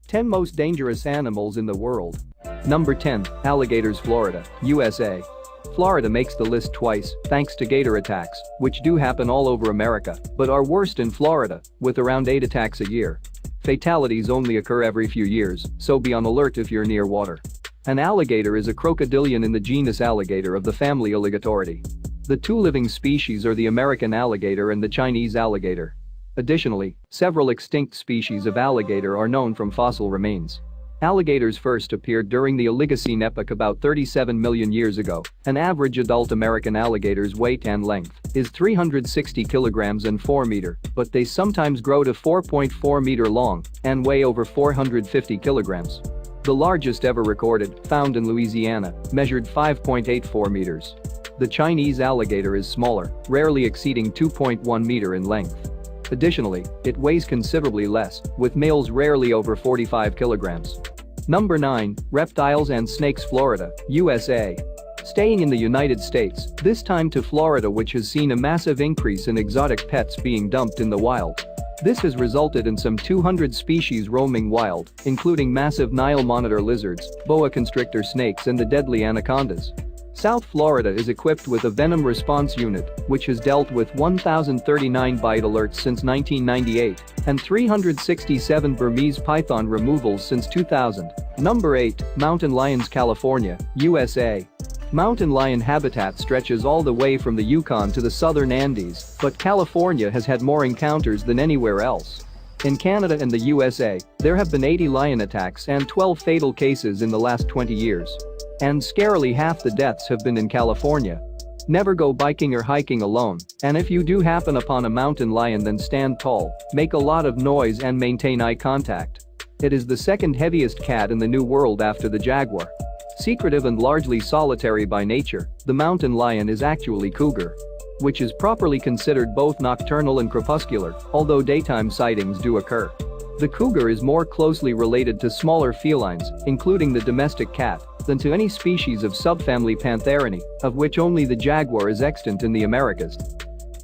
10 Most Dangerous Animals in the World. Number 10. Alligators. Florida, USA. Florida makes the list twice, thanks to gator attacks, which do happen all over America, but are worst in Florida, with around 8 attacks a year. Fatalities only occur every few years, so be on alert if you're near water. An alligator is a crocodilian in the genus Alligator of the family Alligatoridae. The two living species are the American alligator and the Chinese alligator. Additionally, several extinct species of alligator are known from fossil remains. Alligators first appeared during the Oligocene epoch about 37 million years ago. An average adult American alligator's weight and length is 360 kilograms and 4 meters, but they sometimes grow to 4.4 meters long and weigh over 450 kilograms. The largest ever recorded, found in Louisiana, measured 5.84 meters. The Chinese alligator is smaller, rarely exceeding 2.1 meters in length. Additionally, it weighs considerably less, with males rarely over 45 kilograms. Number 9. Reptiles and Snakes. Florida, USA. Staying in the United States, this time to Florida, which has seen a massive increase in exotic pets being dumped in the wild. This has resulted in some 200 species roaming wild, including massive Nile monitor lizards, boa constrictor snakes and the deadly anacondas. South Florida is equipped with a venom response unit, which has dealt with 1,039 bite alerts since 1998 and 367 Burmese python removals since 2000. Number 8. Mountain lions. California, USA. Mountain lion habitat stretches all the way from the Yukon to the southern Andes, but California has had more encounters than anywhere else. In Canada and the USA, there have been 80 lion attacks and 12 fatal cases in the last 20 years. And scarily half the deaths have been in California. Never go biking or hiking alone, and if you do happen upon a mountain lion, then stand tall, make a lot of noise and maintain eye contact. It is the second heaviest cat in the New World after the jaguar. Secretive and largely solitary by nature, the mountain lion is actually cougar, which is properly considered both nocturnal and crepuscular, although daytime sightings do occur. The cougar is more closely related to smaller felines, including the domestic cat, than to any species of subfamily Pantherinae, of which only the jaguar is extant in the Americas.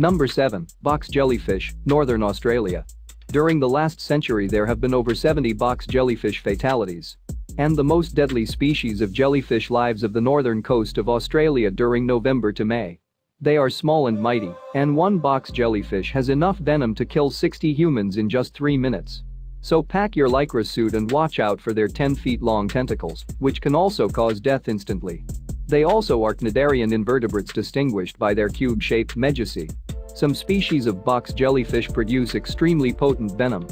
Number 7. Box jellyfish, Northern Australia. During the last century there have been over 70 box jellyfish fatalities. And the most deadly species of jellyfish lives of the northern coast of Australia during November to May. They are small and mighty, and one box jellyfish has enough venom to kill 60 humans in just 3 minutes. So pack your lycra suit and watch out for their 10-feet-long tentacles, which can also cause death instantly. They also are cnidarian invertebrates distinguished by their cube-shaped medusae. Some species of box jellyfish produce extremely potent venom.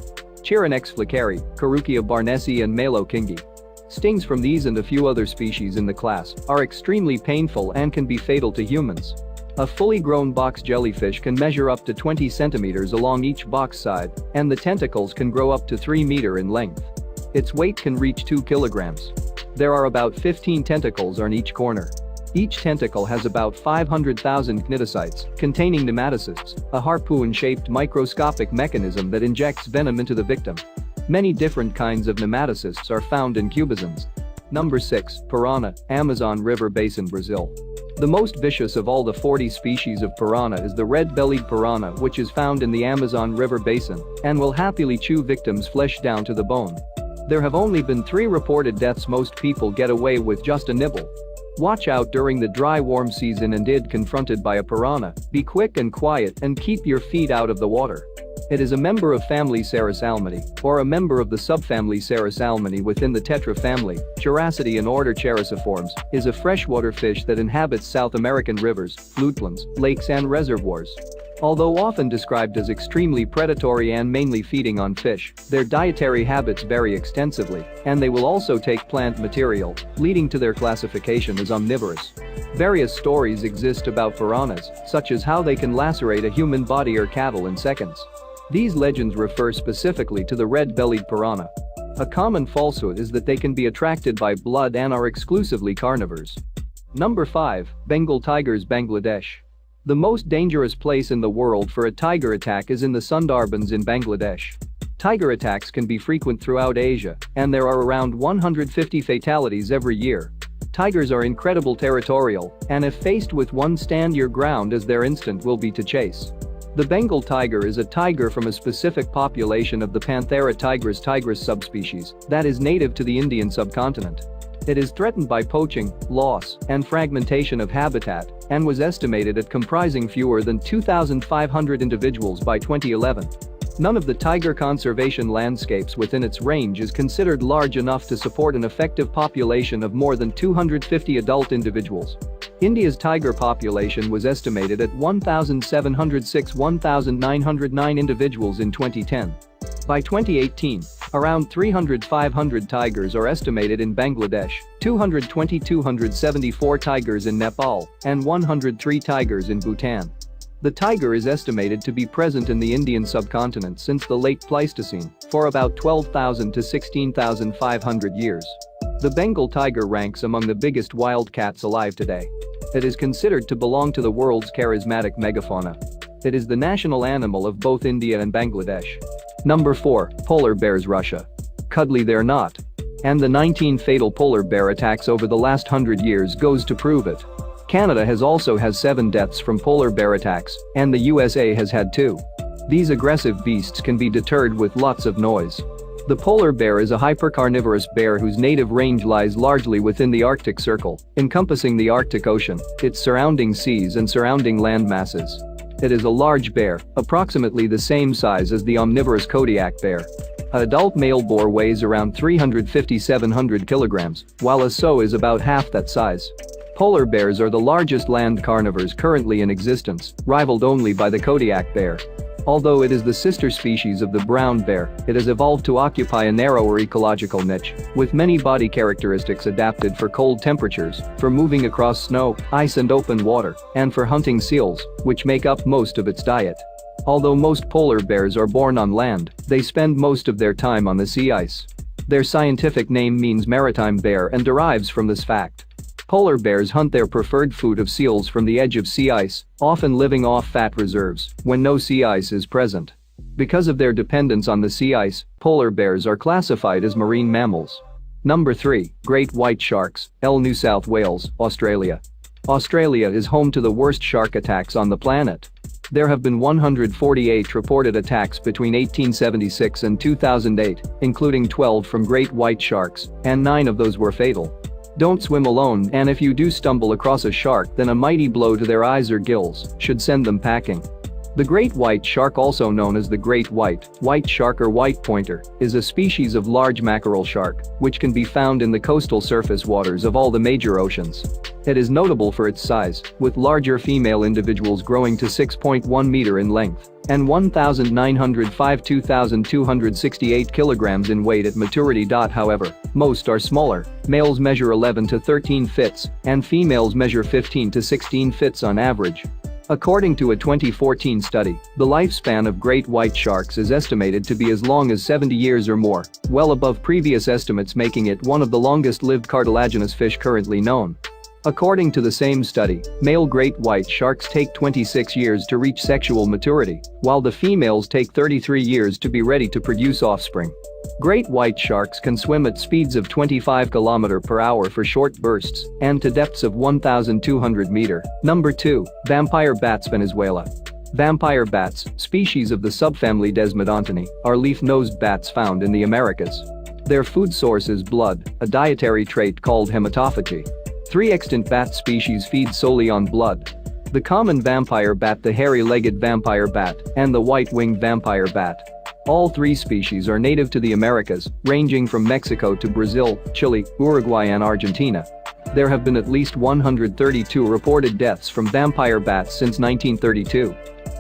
Chironex fleckeri, Carukia barnesi and Malo kingi. Stings from these and a few other species in the class are extremely painful and can be fatal to humans. A fully grown box jellyfish can measure up to 20 centimeters along each box side, and the tentacles can grow up to 3 meters in length. Its weight can reach 2 kilograms. There are about 15 tentacles on each corner. Each tentacle has about 500,000 cnidocytes, containing nematocysts, a harpoon-shaped microscopic mechanism that injects venom into the victim. Many different kinds of nematocysts are found in cubisms. Number 6. Piranha, Amazon River Basin, Brazil. The most vicious of all the 40 species of piranha is the red-bellied piranha, which is found in the Amazon River Basin and will happily chew victims' flesh down to the bone. There have only been 3 reported deaths. Most people get away with just a nibble. Watch out during the dry warm season, and if confronted by a piranha, be quick and quiet and keep your feet out of the water. It is a member of family Cerassalmini, or a member of the subfamily Cerassalmini within the tetra family. Chiracity in order Characiformes is a freshwater fish that inhabits South American rivers, floodplains, lakes and reservoirs. Although often described as extremely predatory and mainly feeding on fish, their dietary habits vary extensively, and they will also take plant material, leading to their classification as omnivorous. Various stories exist about piranhas, such as how they can lacerate a human body or cattle in seconds. These legends refer specifically to the red-bellied piranha. A common falsehood is that they can be attracted by blood and are exclusively carnivores. Number 5. Bengal tigers, Bangladesh. The most dangerous place in the world for a tiger attack is in the Sundarbans in Bangladesh. Tiger attacks can be frequent throughout Asia, and there are around 150 fatalities every year. Tigers are incredible territorial, and if faced with one, stand your ground, as their instinct will be to chase. The Bengal tiger is a tiger from a specific population of the Panthera tigris subspecies that is native to the Indian subcontinent. It is threatened by poaching, loss, and fragmentation of habitat and was estimated at comprising fewer than 2,500 individuals by 2011. None of the tiger conservation landscapes within its range is considered large enough to support an effective population of more than 250 adult individuals. India's tiger population was estimated at 1,706-1,909 individuals in 2010. By 2018, around 300-500 tigers are estimated in Bangladesh, 220-274 tigers in Nepal, and 103 tigers in Bhutan. The tiger is estimated to be present in the Indian subcontinent since the late Pleistocene, for about 12,000 to 16,500 years. The Bengal tiger ranks among the biggest wild cats alive today. It is considered to belong to the world's charismatic megafauna. It is the national animal of both India and Bangladesh. Number 4, polar bears. Russia. Cuddly they're not. And the 19 fatal polar bear attacks over the last 100 years goes to prove it. Canada has 7 deaths from polar bear attacks, and the USA has had 2. These aggressive beasts can be deterred with lots of noise. The polar bear is a hypercarnivorous bear whose native range lies largely within the Arctic Circle, encompassing the Arctic Ocean, its surrounding seas and surrounding land masses. It is a large bear, approximately the same size as the omnivorous Kodiak bear. An adult male boar weighs around 350-700 kilograms, while a sow is about half that size. Polar bears are the largest land carnivores currently in existence, rivaled only by the Kodiak bear. Although it is the sister species of the brown bear, it has evolved to occupy a narrower ecological niche, with many body characteristics adapted for cold temperatures, for moving across snow, ice and open water, and for hunting seals, which make up most of its diet. Although most polar bears are born on land, they spend most of their time on the sea ice. Their scientific name means maritime bear and derives from this fact. Polar bears hunt their preferred food of seals from the edge of sea ice, often living off fat reserves when no sea ice is present. Because of their dependence on the sea ice, polar bears are classified as marine mammals. Number 3, great white sharks. New South Wales, Australia. Australia is home to the worst shark attacks on the planet. There have been 148 reported attacks between 1876 and 2008, including 12 from great white sharks, and 9 of those were fatal. Don't swim alone, and if you do stumble across a shark, then a mighty blow to their eyes or gills should send them packing. The great white shark, also known as the great white shark or white pointer, is a species of large mackerel shark, which can be found in the coastal surface waters of all the major oceans. It is notable for its size, with larger female individuals growing to 6.1 meter in length and 1,905-2,268 kilograms in weight at maturity. However, most are smaller. Males measure 11 to 13 fits, and females measure 15 to 16 fits on average. According to a 2014 study, the lifespan of great white sharks is estimated to be as long as 70 years or more, well above previous estimates, making it one of the longest-lived cartilaginous fish currently known. According to the same study, male great white sharks take 26 years to reach sexual maturity, while the females take 33 years to be ready to produce offspring. Great white sharks can swim at speeds of 25 km per hour for short bursts and to depths of 1,200 meter. Number 2, vampire bats. Venezuela. Vampire bats, species of the subfamily Desmodontinae, are leaf-nosed bats found in the Americas. Their food source is blood, a dietary trait called hematophagy. 3 extant bat species feed solely on blood: the common vampire bat, the hairy-legged vampire bat, and the white-winged vampire bat. All 3 species are native to the Americas, ranging from Mexico to Brazil, Chile, Uruguay and Argentina. There have been at least 132 reported deaths from vampire bats since 1932.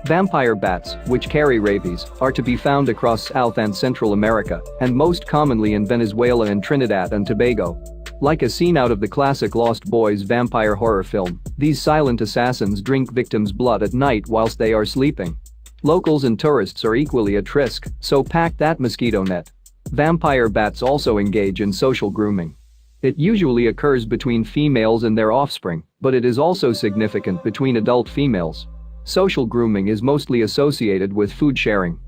Vampire bats, which carry rabies, are to be found across South and Central America, and most commonly in Venezuela and Trinidad and Tobago. Like a scene out of the classic Lost Boys vampire horror film, these silent assassins drink victims' blood at night whilst they are sleeping. Locals and tourists are equally at risk, so pack that mosquito net. Vampire bats also engage in social grooming. It usually occurs between females and their offspring, but it is also significant between adult females. Social grooming is mostly associated with food sharing.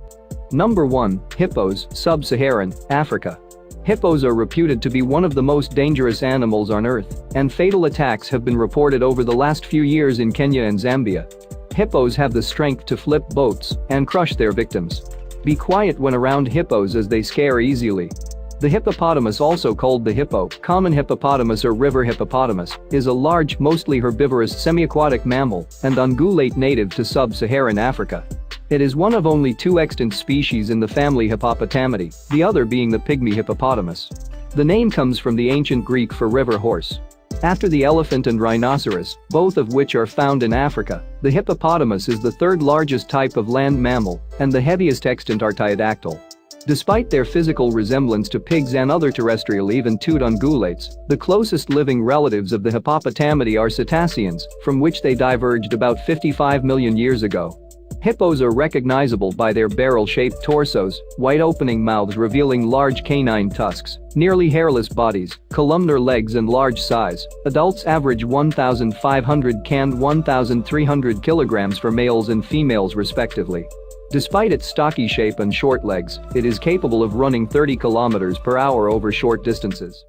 Number 1, hippos, Sub-Saharan Africa. Hippos are reputed to be one of the most dangerous animals on Earth, and fatal attacks have been reported over the last few years in Kenya and Zambia. Hippos have the strength to flip boats and crush their victims. Be quiet when around hippos as they scare easily. The hippopotamus, also called the hippo, common hippopotamus or river hippopotamus, is a large, mostly herbivorous semi-aquatic mammal and ungulate native to sub-Saharan Africa. It is one of only 2 extant species in the family Hippopotamidae, the other being the pygmy hippopotamus. The name comes from the ancient Greek for river horse. After the elephant and rhinoceros, both of which are found in Africa, the hippopotamus is the 3rd largest type of land mammal and the heaviest extant artiodactyl. Despite their physical resemblance to pigs and other terrestrial even-toed ungulates, the closest living relatives of the Hippopotamidae are cetaceans, from which they diverged about 55 million years ago. Hippos are recognizable by their barrel-shaped torsos, wide opening mouths revealing large canine tusks, nearly hairless bodies, columnar legs and large size. Adults average 1,500 and 1,300 kilograms for males and females respectively. Despite its stocky shape and short legs, it is capable of running 30 kilometers per hour over short distances.